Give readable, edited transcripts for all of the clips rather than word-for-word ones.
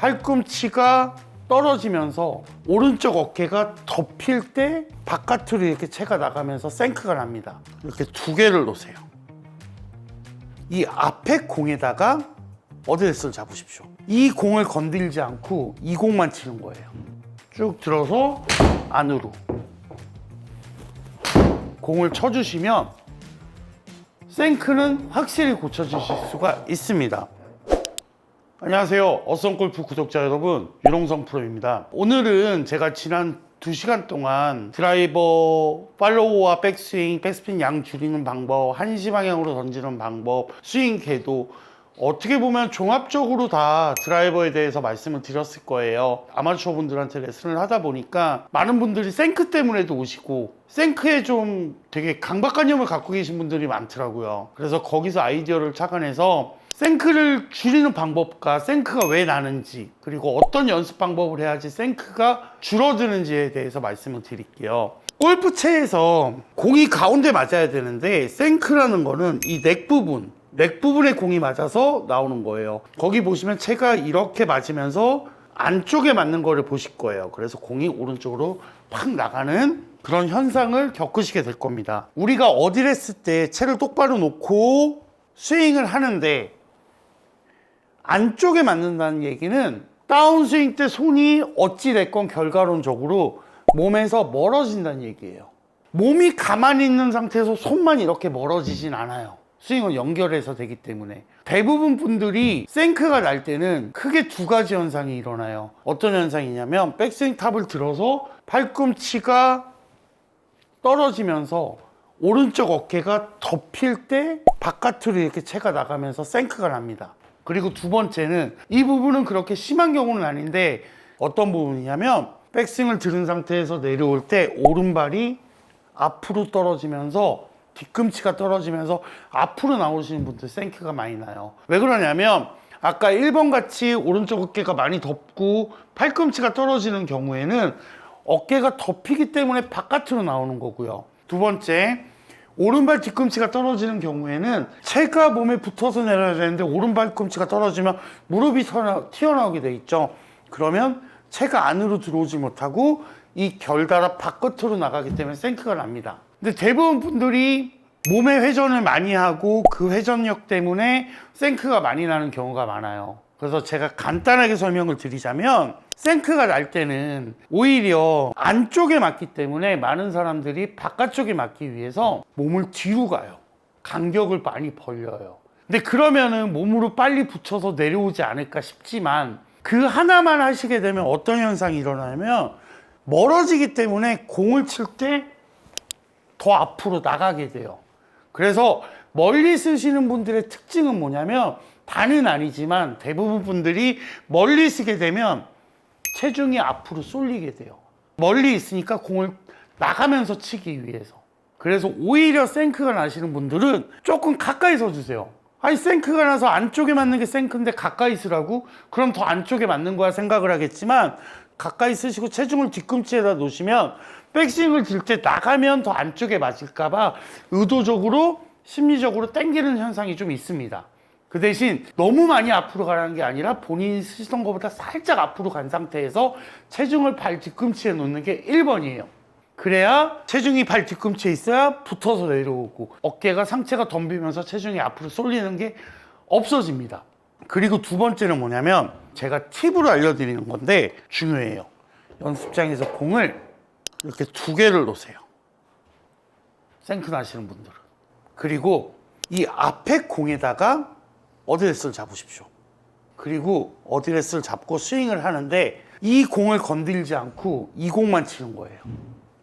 팔꿈치가 떨어지면서 오른쪽 어깨가 덮일 때 바깥으로 이렇게 채가 나가면서 생크가 납니다. 이렇게 두 개를 놓으세요. 이 앞에 공에다가 어드레스를 잡으십시오. 이 공을 건들지 않고 이 공만 치는 거예요. 쭉 들어서 안으로 공을 쳐주시면 생크는 확실히 고쳐주실 수가 있습니다. 안녕하세요. 어썸골프 구독자 여러분, 유롱성 프로입니다. 오늘은 제가 지난 2시간 동안 드라이버 팔로우와 백스윙, 백스핀 양 줄이는 방법, 한시 방향으로 던지는 방법, 스윙 궤도, 어떻게 보면 종합적으로 다 드라이버에 대해서 말씀을 드렸을 거예요. 아마추어 분들한테 레슨을 하다 보니까 많은 분들이 생크 때문에도 오시고 생크에 좀 되게 강박관념을 갖고 계신 분들이 많더라고요. 그래서 거기서 아이디어를 착안해서 생크를 줄이는 방법과 생크가 왜 나는지, 그리고 어떤 연습 방법을 해야지 생크가 줄어드는지에 대해서 말씀을 드릴게요. 골프채에서 공이 가운데 맞아야 되는데 생크라는 거는 이 넥 부분에 공이 맞아서 나오는 거예요. 거기 보시면 채가 이렇게 맞으면서 안쪽에 맞는 거를 보실 거예요. 그래서 공이 오른쪽으로 팍 나가는 그런 현상을 겪으시게 될 겁니다. 우리가 어드레스 때 채를 똑바로 놓고 스윙을 하는데 안쪽에 맞는다는 얘기는 다운스윙 때 손이 어찌됐건 결과론적으로 몸에서 멀어진다는 얘기예요. 몸이 가만히 있는 상태에서 손만 이렇게 멀어지진 않아요. 스윙은 연결해서 되기 때문에. 대부분 분들이 생크가 날 때는 크게 두 가지 현상이 일어나요. 어떤 현상이냐면 백스윙 탑을 들어서 팔꿈치가 떨어지면서 오른쪽 어깨가 덮일 때 바깥으로 이렇게 채가 나가면서 생크가 납니다. 그리고 두 번째는, 이 부분은 그렇게 심한 경우는 아닌데 어떤 부분이냐면 백스윙을 들은 상태에서 내려올 때 오른발이 앞으로 떨어지면서 뒤꿈치가 떨어지면서 앞으로 나오시는 분들 생크가 많이 나요. 왜 그러냐면 아까 1번 같이 오른쪽 어깨가 많이 덮고 팔꿈치가 떨어지는 경우에는 어깨가 덮이기 때문에 바깥으로 나오는 거고요. 두 번째, 오른발 뒤꿈치가 떨어지는 경우에는 채가 몸에 붙어서 내려야 되는데 오른발 뒤꿈치가 떨어지면 무릎이 튀어나오게 돼 있죠. 그러면 채가 안으로 들어오지 못하고 이 결달아 바깥으로 나가기 때문에 생크가 납니다. 근데 대부분 분들이 몸의 회전을 많이 하고 그 회전력 때문에 생크가 많이 나는 경우가 많아요. 그래서 제가 간단하게 설명을 드리자면 생크가 날 때는 오히려 안쪽에 맞기 때문에 많은 사람들이 바깥쪽에 맞기 위해서 몸을 뒤로 가요. 간격을 많이 벌려요. 근데 그러면은 몸으로 빨리 붙여서 내려오지 않을까 싶지만 그 하나만 하시게 되면 어떤 현상이 일어나냐면 멀어지기 때문에 공을 칠 때 더 앞으로 나가게 돼요. 그래서 멀리 쓰시는 분들의 특징은 뭐냐면, 다는 아니지만 대부분 분들이 멀리 쓰게 되면 체중이 앞으로 쏠리게 돼요. 멀리 있으니까 공을 나가면서 치기 위해서. 그래서 오히려 생크가 나시는 분들은 조금 가까이 서주세요. 아니, 생크가 나서 안쪽에 맞는 게 생크인데 가까이 쓰라고? 그럼 더 안쪽에 맞는 거야 생각을 하겠지만, 가까이 쓰시고 체중을 뒤꿈치에다 놓으시면 백스윙을 들 때 나가면 더 안쪽에 맞을까봐 의도적으로 심리적으로 당기는 현상이 좀 있습니다. 그 대신 너무 많이 앞으로 가라는 게 아니라 본인이 쓰시던 것보다 살짝 앞으로 간 상태에서 체중을 발 뒤꿈치에 놓는 게 1번이에요. 그래야 체중이 발 뒤꿈치에 있어야 붙어서 내려오고 어깨가 상체가 덤비면서 체중이 앞으로 쏠리는 게 없어집니다. 그리고 두 번째는 뭐냐면, 제가 팁으로 알려드리는 건데 중요해요. 연습장에서 공을 이렇게 두 개를 놓으세요. 생크 나시는 분들은. 그리고 이 앞에 공에다가 어드레스를 잡으십시오. 그리고 어드레스를 잡고 스윙을 하는데 이 공을 건들지 않고 이 공만 치는 거예요.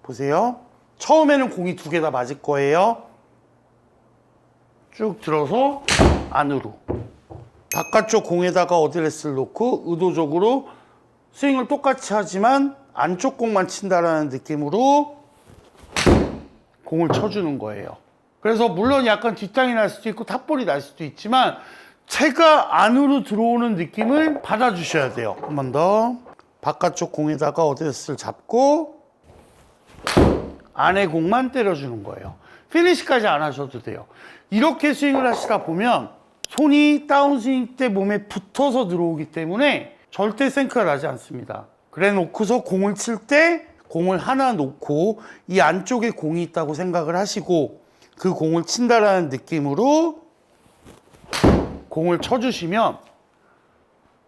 보세요. 처음에는 공이 두 개 다 맞을 거예요. 쭉 들어서 안으로. 바깥쪽 공에다가 어드레스를 놓고 의도적으로 스윙을 똑같이 하지만 안쪽 공만 친다라는 느낌으로 공을 쳐주는 거예요. 그래서 물론 약간 뒷땅이 날 수도 있고 탑볼이 날 수도 있지만 채가 안으로 들어오는 느낌을 받아주셔야 돼요. 한 번 더. 바깥쪽 공에다가 어드레스를 잡고 안에 공만 때려주는 거예요. 피니시까지 안 하셔도 돼요. 이렇게 스윙을 하시다 보면 손이 다운스윙 때 몸에 붙어서 들어오기 때문에 절대 생크가 나지 않습니다. 그래 놓고서 공을 칠 때 공을 하나 놓고 이 안쪽에 공이 있다고 생각을 하시고 그 공을 친다라는 느낌으로 공을 쳐주시면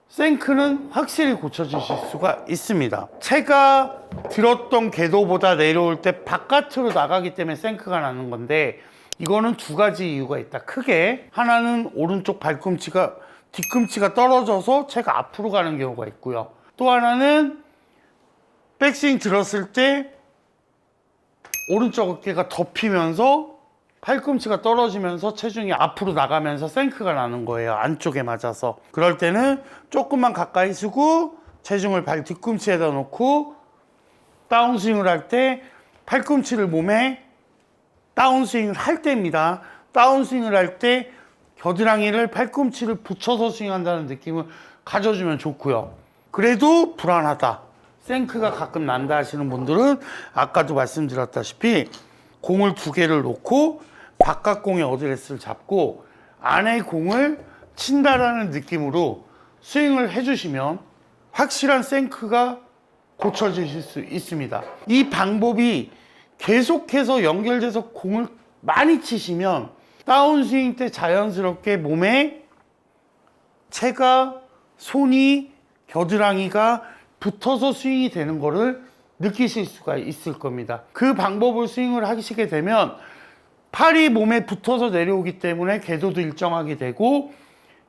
생크는 확실히 고쳐주실 수가 있습니다. 채가 들었던 궤도보다 내려올 때 바깥으로 나가기 때문에 생크가 나는 건데 이거는 두 가지 이유가 있다. 크게 하나는 오른쪽 뒤꿈치가 떨어져서 채가 앞으로 가는 경우가 있고요. 또 하나는 백스윙 들었을 때 오른쪽 어깨가 덮이면서 팔꿈치가 떨어지면서 체중이 앞으로 나가면서 생크가 나는 거예요. 안쪽에 맞아서. 그럴 때는 조금만 가까이 쓰고 체중을 발 뒤꿈치에다 놓고 다운스윙을 할 때 팔꿈치를 몸에 다운스윙을 할 때입니다. 다운스윙을 할 때 겨드랑이를 팔꿈치를 붙여서 스윙한다는 느낌을 가져주면 좋고요. 그래도 불안하다. 생크가 가끔 난다 하시는 분들은 아까도 말씀드렸다시피 공을 두 개를 놓고 바깥 공의 어드레스를 잡고 안에 공을 친다라는 느낌으로 스윙을 해주시면 확실한 생크가 고쳐지실 수 있습니다. 이 방법이 계속해서 연결돼서 공을 많이 치시면 다운스윙 때 자연스럽게 몸에 채가, 손이, 겨드랑이가 붙어서 스윙이 되는 거를 느끼실 수가 있을 겁니다. 그 방법을 스윙을 하시게 되면 팔이 몸에 붙어서 내려오기 때문에 궤도도 일정하게 되고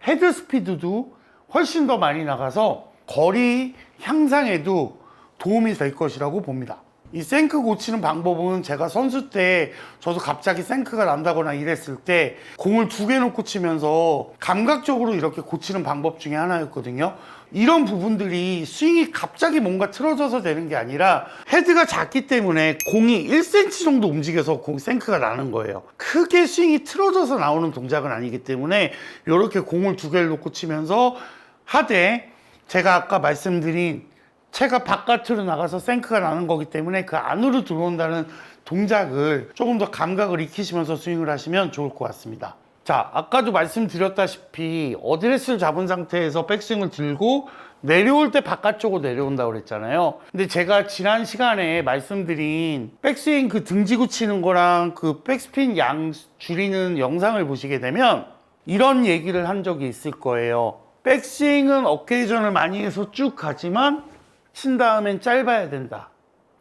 헤드 스피드도 훨씬 더 많이 나가서 거리 향상에도 도움이 될 것이라고 봅니다. 이 생크 고치는 방법은 제가 선수 때 저도 갑자기 생크가 난다거나 이랬을 때 공을 두 개 놓고 치면서 감각적으로 이렇게 고치는 방법 중에 하나였거든요. 이런 부분들이 스윙이 갑자기 뭔가 틀어져서 되는 게 아니라 헤드가 작기 때문에 공이 1cm 정도 움직여서 생크가 나는 거예요. 크게 스윙이 틀어져서 나오는 동작은 아니기 때문에 이렇게 공을 두 개를 놓고 치면서 하되 제가 아까 말씀드린 채가 바깥으로 나가서 생크가 나는 거기 때문에 그 안으로 들어온다는 동작을 조금 더 감각을 익히시면서 스윙을 하시면 좋을 것 같습니다. 자, 아까도 말씀드렸다시피 어드레스를 잡은 상태에서 백스윙을 들고 내려올 때 바깥쪽으로 내려온다고 그랬잖아요. 근데 제가 지난 시간에 말씀드린 백스윙 그 등지고 치는 거랑 그 백스핀 양 줄이는 영상을 보시게 되면 이런 얘기를 한 적이 있을 거예요. 백스윙은 어케이전을 많이 해서 쭉 가지만 친 다음엔 짧아야 된다.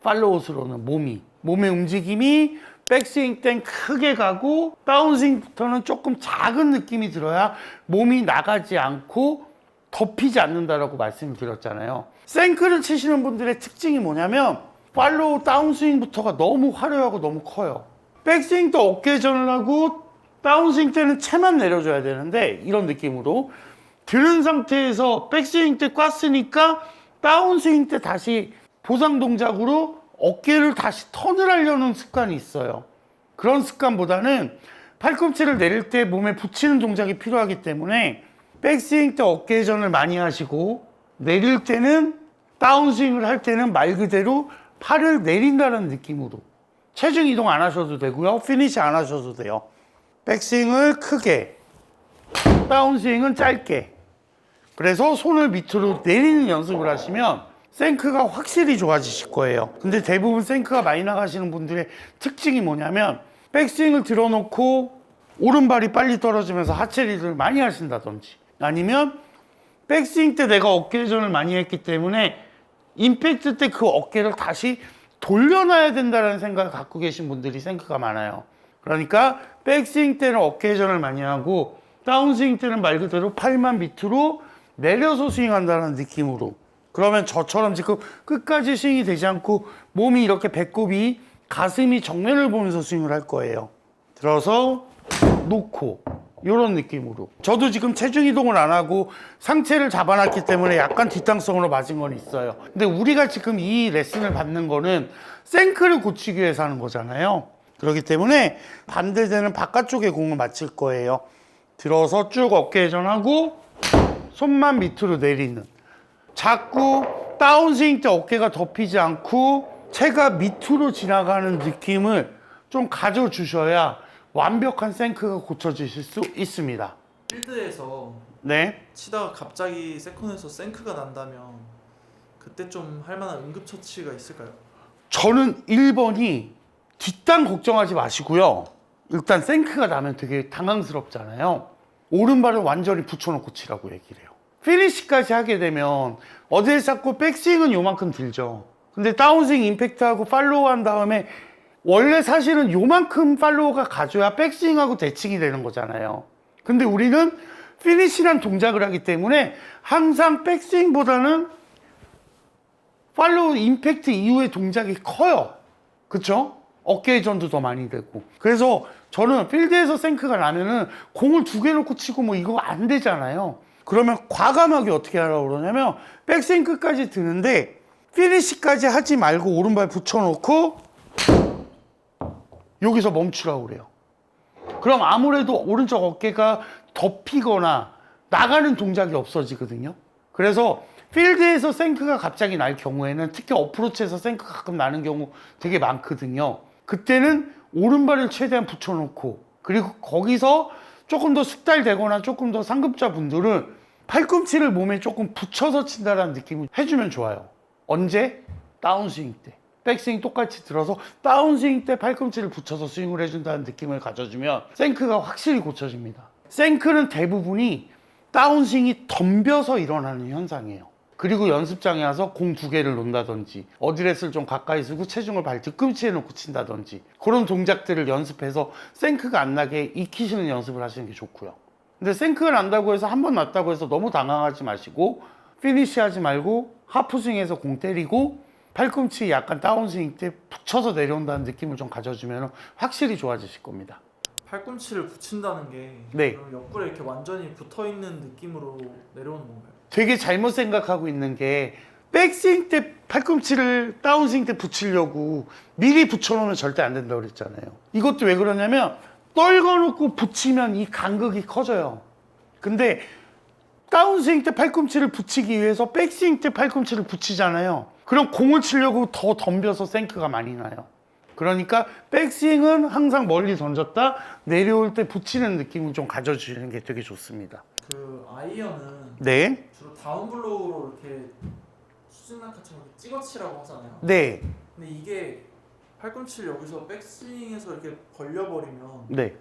팔로우스로는 몸의 움직임이 백스윙 땐 크게 가고 다운스윙부터는 조금 작은 느낌이 들어야 몸이 나가지 않고 덮이지 않는다라고 말씀을 드렸잖아요. 생크를 치시는 분들의 특징이 뭐냐면 팔로우 다운스윙부터가 너무 화려하고 너무 커요. 백스윙 때 어깨전을 하고 다운스윙 때는 채만 내려줘야 되는데 이런 느낌으로 들은 상태에서 백스윙 때 꽉쓰니까 다운스윙 때 다시 보상 동작으로 어깨를 다시 턴을 하려는 습관이 있어요. 그런 습관보다는 팔꿈치를 내릴 때 몸에 붙이는 동작이 필요하기 때문에 백스윙 때 어깨전을 많이 하시고 내릴 때는 다운스윙을 할 때는 말 그대로 팔을 내린다는 느낌으로 체중 이동 안 하셔도 되고요. 피니시 안 하셔도 돼요. 백스윙을 크게, 다운스윙은 짧게. 그래서 손을 밑으로 내리는 연습을 하시면 생크가 확실히 좋아지실 거예요. 근데 대부분 생크가 많이 나가시는 분들의 특징이 뭐냐면 백스윙을 들어놓고 오른발이 빨리 떨어지면서 하체 리드를 많이 하신다든지 아니면 백스윙 때 내가 어깨 회전을 많이 했기 때문에 임팩트 때 그 어깨를 다시 돌려놔야 된다는 생각을 갖고 계신 분들이 생크가 많아요. 그러니까 백스윙 때는 어깨 회전을 많이 하고 다운스윙 때는 말 그대로 팔만 밑으로 내려서 스윙한다는 느낌으로. 그러면 저처럼 지금 끝까지 스윙이 되지 않고 몸이 이렇게 배꼽이 가슴이 정면을 보면서 스윙을 할 거예요. 들어서 놓고 이런 느낌으로. 저도 지금 체중 이동을 안 하고 상체를 잡아놨기 때문에 약간 뒷땅성으로 맞은 건 있어요. 근데 우리가 지금 이 레슨을 받는 거는 생크를 고치기 위해서 하는 거잖아요. 그렇기 때문에 반대되는 바깥쪽에 공을 맞힐 거예요. 들어서 쭉 어깨 회전하고 손만 밑으로 내리는. 자꾸 다운스윙 때 어깨가 덮이지 않고 채가 밑으로 지나가는 느낌을 좀 가져주셔야 완벽한 생크가 고쳐지실 수 있습니다. 필드에서 네. 치다가 갑자기 세컨에서 생크가 난다면 그때 좀 할 만한 응급처치가 있을까요? 저는 1번이 뒷땅 걱정하지 마시고요. 일단 생크가 나면 되게 당황스럽잖아요. 오른발을 완전히 붙여놓고 치라고 얘기를 해요. 피니시까지 하게 되면 어딜 잡고 백스윙은 요만큼 들죠. 근데 다운스윙 임팩트하고 팔로우 한 다음에 원래 사실은 요만큼 팔로우가 가져야 백스윙하고 대칭이 되는 거잖아요. 근데 우리는 피니시란 동작을 하기 때문에 항상 백스윙보다는 팔로우 임팩트 이후의 동작이 커요. 그쵸? 어깨 회전도 더 많이 되고. 그래서 저는 필드에서 생크가 나면은 공을 2개 놓고 치고 뭐 이거 안 되잖아요. 그러면 과감하게 어떻게 하라고 그러냐면 백스윙 끝까지 드는데 피니시까지 하지 말고 오른발 붙여놓고 여기서 멈추라고 그래요. 그럼 아무래도 오른쪽 어깨가 덮이거나 나가는 동작이 없어지거든요. 그래서 필드에서 생크가 갑자기 날 경우에는 특히 어프로치에서 생크가 가끔 나는 경우 되게 많거든요. 그때는 오른발을 최대한 붙여놓고 그리고 거기서 조금 더 숙달되거나 조금 더 상급자 분들은 팔꿈치를 몸에 조금 붙여서 친다라는 느낌을 해주면 좋아요. 언제? 다운스윙 때. 백스윙 똑같이 들어서 다운스윙 때 팔꿈치를 붙여서 스윙을 해준다는 느낌을 가져주면 생크가 확실히 고쳐집니다. 생크는 대부분이 다운스윙이 덤벼서 일어나는 현상이에요. 그리고 연습장에 와서 공 2개를 놓는다든지 어드레스를 좀 가까이 쓰고 체중을 발 뒤꿈치에 놓고 친다든지 그런 동작들을 연습해서 생크가 안 나게 익히시는 연습을 하시는 게 좋고요. 근데 생크가 난다고 해서 한 번 났다고 해서 너무 당황하지 마시고 피니시 하지 말고 하프스윙에서 공 때리고 팔꿈치 약간 다운스윙 때 붙여서 내려온다는 느낌을 좀 가져주면 확실히 좋아지실 겁니다. 팔꿈치를 붙인다는 게 네. 그럼 옆구리에 이렇게 완전히 붙어있는 느낌으로 내려오는 건가요? 되게 잘못 생각하고 있는 게 백스윙 때 팔꿈치를 다운스윙 때 붙이려고 미리 붙여놓으면 절대 안 된다고 그랬잖아요. 이것도 왜 그러냐면 떨궈놓고 붙이면 이 간극이 커져요. 근데 다운스윙 때 팔꿈치를 붙이기 위해서 백스윙 때 팔꿈치를 붙이잖아요. 그럼 공을 치려고 더 덤벼서 생크가 많이 나요. 그러니까 백스윙은 항상 멀리 던졌다 내려올 때 붙이는 느낌을 좀 가져주시는 게 되게 좋습니다. 그 아이언은 네. 주로 다운블로우로 이렇게 수직낙하처럼 이렇게 찍어치라고 하잖아요. 네. 근데 이게 팔꿈치를 여기서 백스윙에서 이렇게 벌려버리면 네.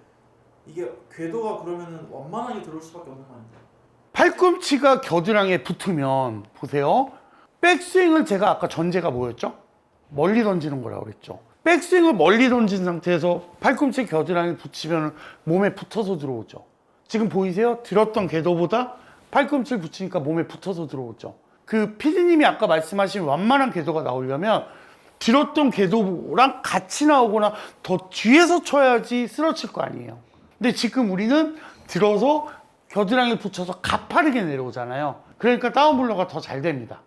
이게 궤도가 그러면은 완만하게 들어올 수밖에 없는 거 아니에요? 팔꿈치가 겨드랑이에 붙으면 보세요. 백스윙을 제가 아까 전제가 뭐였죠? 멀리 던지는 거라고 그랬죠. 백스윙을 멀리 던진 상태에서 팔꿈치 겨드랑이 붙이면 몸에 붙어서 들어오죠. 지금 보이세요? 들었던 궤도보다 팔꿈치를 붙이니까 몸에 붙어서 들어오죠. 그 피디님이 아까 말씀하신 완만한 궤도가 나오려면 들었던 궤도랑 같이 나오거나 더 뒤에서 쳐야지 쓰러칠 거 아니에요. 근데 지금 우리는 들어서 겨드랑이를 붙여서 가파르게 내려오잖아요. 그러니까 다운블러가 더 잘 됩니다.